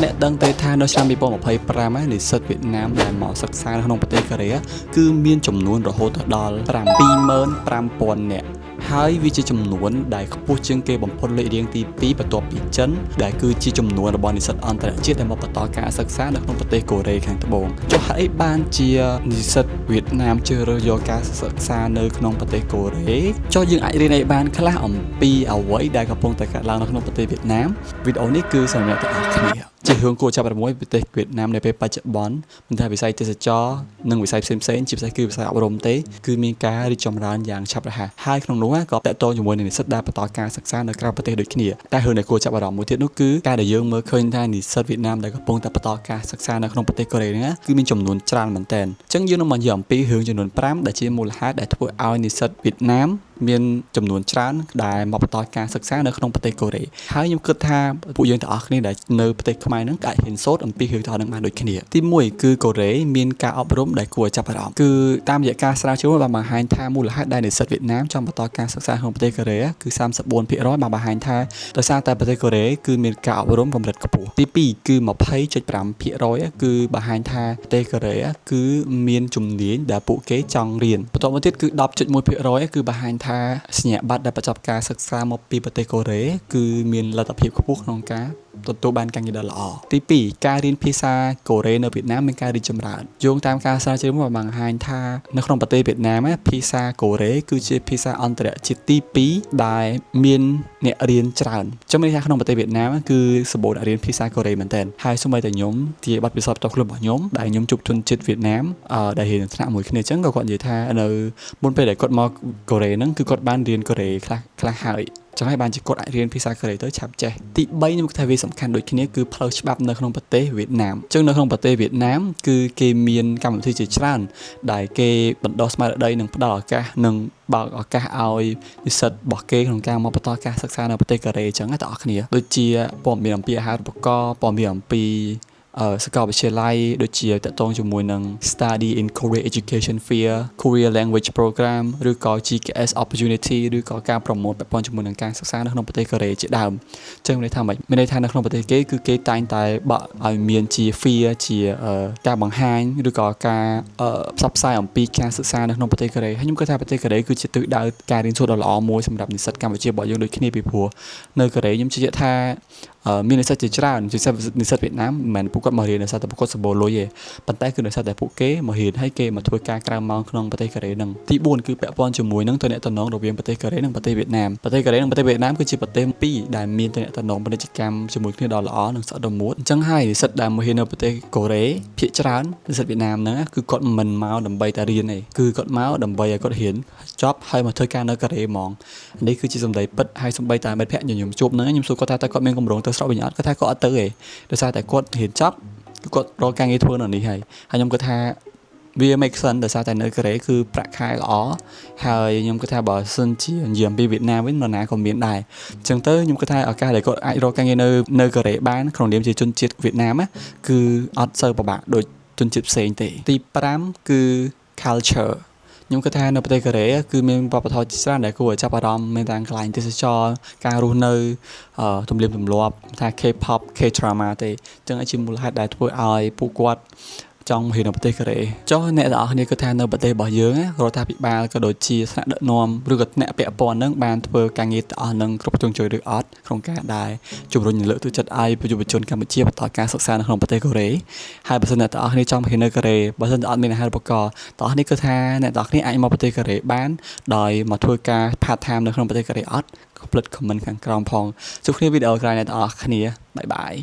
អ្នកដឹងទេថានៅឆ្នាំ2025និស្សិតវៀតណាមដែលមកសិក្សានៅក្នុងប្រទេសកូរ៉េគឺមានចំនួនរហូតដល់25,000 នាក់ហើយវាជាចំនួនដែលខ្ពស់ជាងគេបំផុតលេខរៀងទី2បន្ទាប់ពីចិនដែលគឺជាចំនួនរបស់និស្សិតអន្តរជាតិដែលមកបន្តការសិក្សានៅក្នុងប្រទេសកូរ៉េខាងត្បូងចុះហេតុអីបានជានិស្សិតវៀតណាមជ្រើសរើសយកការសិក្សានៅក្នុងប្រទេសកូរ៉េចុះយើងអាចរៀនអីបានខ្លះអំពីអ្វីដែលកំពុងតែកើតឡើងនៅក្នុងប្រទេសវៀតណាមវីដេអូនេះគឺសម្រាប់អ្នកទាំងអស់គ្នាជារឿងគួរចាប់អារម្មណ៍ប្រទេសវៀតណាមនៅពេលបច្ចុប្បន្នមិនថាវិស័យទេសចរនិងវិស័យផ្សេងៗជាពិសេសគឺវិស័យអប់រំទេគឺមានការរីកចម្រើនយ៉ាងឆាប់រហ័សហើយក្នុងនោះក៏តកតងជាមួយនឹងនិស្សិតដែលបន្តការសិក្សានៅក្រៅប្រទេសដូចគ្នាតែរឿងដែលគួរចាប់អារម្មណ៍មួយទៀតនោះគឺការដែលយើងមើលឃើញថានិស្សិតវៀតណាមដែលកំពុងតែបន្តការសិក្សានៅក្នុងប្រទេសកូរ៉េនេះគឺមានចំនួនច្រើនមែនទែនអញ្ចឹងយើងនឹងមកនិយាយអំពីរឿងចំនួន5ដែលជាមូលហេតុដែលធ្វើឲ្យនិស្សិតវៀតណាមមានចំនួនច្រើនដែលមកបន្តការសិក្សានៅក្នុងប្រទេសកូរ៉េហើយខ្ញុំគិតថាពួកយើងទាំងអស់គ្នាដែលនៅប្រទេសខ្មែរនឹងអាចហ៊ានសូត្រអំពីរឿងទាំងនោះបានដូចគ្នាទី1គឺកូរ៉េមានការអប់រំដែលគួរឲ្យចាប់អារម្មណ៍គឺតាមរយៈការស្រាវជ្រាវបានបង្ហាញថាមូលហេតុដែលនិស្សិតវៀតណាមចង់បន្តការសិក្សាក្នុងប្រទេសកូរ៉េគឺ34%បានបង្ហាញថាដោយសារតែប្រទេសកូរ៉េគឺមានការអប់រំកម្រិតខ្ពស់ទី2គឺ20.5% គឺបង្ហាញថាប្រទេសកូរ៉េគឺមានជំនាញដែលពួកគេចង់រៀនបន្ទាប់មកទៀតគឺ10.1% គឺបង្ហាញថាសញ្ញាបត្រដែលបញ្ចប់ការសិក្សាមកពីប្រទេសកូរ៉េគឺមានលទ្ធភាពខ្ពស់ក្នុងការទទួលបានការងារដ៏ល្អទី2ការរៀនភាសាកូរ៉េនៅវៀតណាមមានការរីកចម្រើនយោងតាមការស្រាវជ្រាវមកបង្ហាញថានៅក្នុងប្រទេសវៀតណាមភាសាកូរ៉េគឺជាភាសាអន្តរជាតិទី2ដែលមានអ្នករៀនច្រើនចាំមានថាក្នុងប្រទេសវៀតណាមគឺសម្បូរអ្នករៀនភាសាកូរ៉េមែនទែនហើយសូម្បីតែខ្ញុំជាបទពិសោធន៍ផ្ទាល់ខ្លួនរបស់ខ្ញុំដែលខ្ញុំជួបជនជាតិវៀតណាមដែលរៀនថ្នាក់មួយគ្នាអញ្ចឹងក៏គាត់និយាយថានៅមុនពេលដែលគាត់មកកូរ៉េហ្នឹងគឺគាត់បានរៀនកូរ៉េខ្លះហើយចឹងហើយបានជាគាត់អាចរៀនភាសាកូរ៉េទៅឆាប់ចេះទី3ខ្ញុំគិតថាវាសំខាន់ដូចគ្នាគឺផ្លូវច្បាប់នៅក្នុងប្រទេសវៀតណាមអញ្ចឹងនៅក្នុងប្រទេសវៀតណាមគឺគេមានកម្មវិធីជាច្រើនដែលគេបណ្ដុះស្មារតីនិងផ្ដល់ឱកាសនិងបើកឱកាសឲ្យនិស្សិតរបស់គេក្នុងការមកបន្តការសិក្សានៅប្រទេសកូរ៉េអញ្ចឹងណាបងប្អូនដូចជាព័ត៌មានអំពីអាហារូបករណ៍ព័ត៌មានអំពីសាកលវិទ្យាល័យដូចជាតកតងជាមួយនឹង Study in Korea Education Fair Korea Language Program ឬក៏ GKS Opportunity ឬក៏ការប្រមូលពាក់ព័ន្ធជាមួយនឹងការសិក្សានៅក្នុងប្រទេសកូរ៉េជាដើមអញ្ចឹងមានន័យថាម៉េចមានន័យថានៅក្នុងប្រទេសគេគឺគេតែងតែបកឲ្យមានជា Fair ជាការបង្ហាញឬក៏ការផ្សព្វផ្សាយអំពីការសិក្សានៅក្នុងប្រទេសកូរ៉េហើយខ្ញុំគិតថាប្រទេសកូរ៉េគឺជាទិសដៅការរៀនសូត្រដ៏ល្អមួយសម្រាប់និស្សិតកម្ពុជារបស់យើងដូចគ្នាពីព្រោះនៅកូរ៉េខ្ញុំជឿជាក់ថាមាននិស្សិតជាច្រើនជាពិសេសនិស្សិតវៀតណាមមិនមែនពួកគាត់មករៀនដោយសារតែពួកគាត់សម្បូរលុយទេប៉ុន្តែគឺដោយសារតែពួកគេមករៀនហើយគេមកធ្វើការក្រៅម៉ោងក្នុងប្រទេសកូរ៉េនឹងទី4គឺពាក់ព័ន្ធជាមួយនឹងទំនាក់ទំនងរវាងប្រទេសកូរ៉េនិងប្រទេសវៀតណាមប្រទេសកូរ៉េនិងប្រទេសវៀតណាមគឺជាប្រទេសពីរដែលមានទំនាក់ទំនងពាណិជ្ជកម្មជាមួយគ្នាដ៏ល្អនិងស្អិតរមួតអញ្ចឹងហើយនិស្សិតដែលមករៀននៅប្រទេសកូរ៉េភាគច្រើននិស្សិតវៀតណាមហ្នឹងគឺគាត់មិនមកដើម្បីតែរៀនទេគឺគាត់មកដើម្បីឲ្យគាត់រៀនចប់ហើយមកធ្វើការនៅកូរ៉េហ្មងនេះគឺជាសម្ដីពិតហើយសម្ដីតែមិត្តភក្តិខ្ញុំជួបហ្នឹងខ្ញុំសួរគាត់ថាតើគាត់មានកម្រងទៅស្រុកវិញអត់គាត់ថាគាត់អត់ទៅទេដោយសារតែគាត់រៀនចប់គឺគាត់រកការងារធ្វើនៅនេះហើយខ្ញុំគិតថាវា make sense ដោយសារតែនៅកូរ៉េគឺប្រាក់ខែល្អហើយខ្ញុំគិតថាបើសិនជានិយាយអំពីវៀតណាមវិញនរណាក៏មានដែរអញ្ចឹងទៅខ្ញុំគិតថាឱកាសដែលគាត់អាចរកការងារនៅកូរ៉េបានក្នុងនាមជាជនជាតិវៀតណាមគឺអត់សូវពិបាកដូចជនជាតិផ្សេងទេទី5គឺ cultureខ្ញុំគិតថានៅប្រទេសកូរ៉េគឺមានវប្បធម៌ជាច្រើនដែលគួរឲ្យចាប់អារម្មណ៍មានទាំងកន្លែងទេសចរការរស់នៅទំនៀមទម្លាប់ថា K-pop K-drama ទេអញ្ចឹងជាមូលហេតុដែលធ្វើឲ្យពួកគាត់ចង់រៀននៅប្រទេសកូរ៉េចុះអ្នកទាំងអស់គ្នាគិតថានៅប្រទេសរបស់យើងរដ្ឋាភិបាលក៏ដូចជាថ្នាក់ដឹកនាំឬក៏ថ្នាក់ពាក់ព័ន្ធនឹងបានធ្វើការងារទាំងអស់នឹងគ្រប់ជ្រុងជ្រោយឬអត់ក្នុងការដែលជំរុញលើកទឹកចិត្តឲ្យយុវជនកម្ពុជាបន្តការសិក្សានៅក្នុងប្រទេសកូរ៉េហើយបើសិនអ្នកទាំងអស់គ្នាចង់រៀននៅកូរ៉េបើសិនអត់មានអាហារូបករណ៍ទាំងអស់គ្នាគិតថាអ្នកទាំងអស់គ្នាអាចមកប្រទេសកូរ៉េបានដោយមកធ្វើការ part time នៅក្នុងប្រទេសកូរ៉េអត់ comment ខាងក្រោមផងជួបគ្នាវីដេអូក្រោយអ្នកទាំងអស់គ្នាបាយបាយ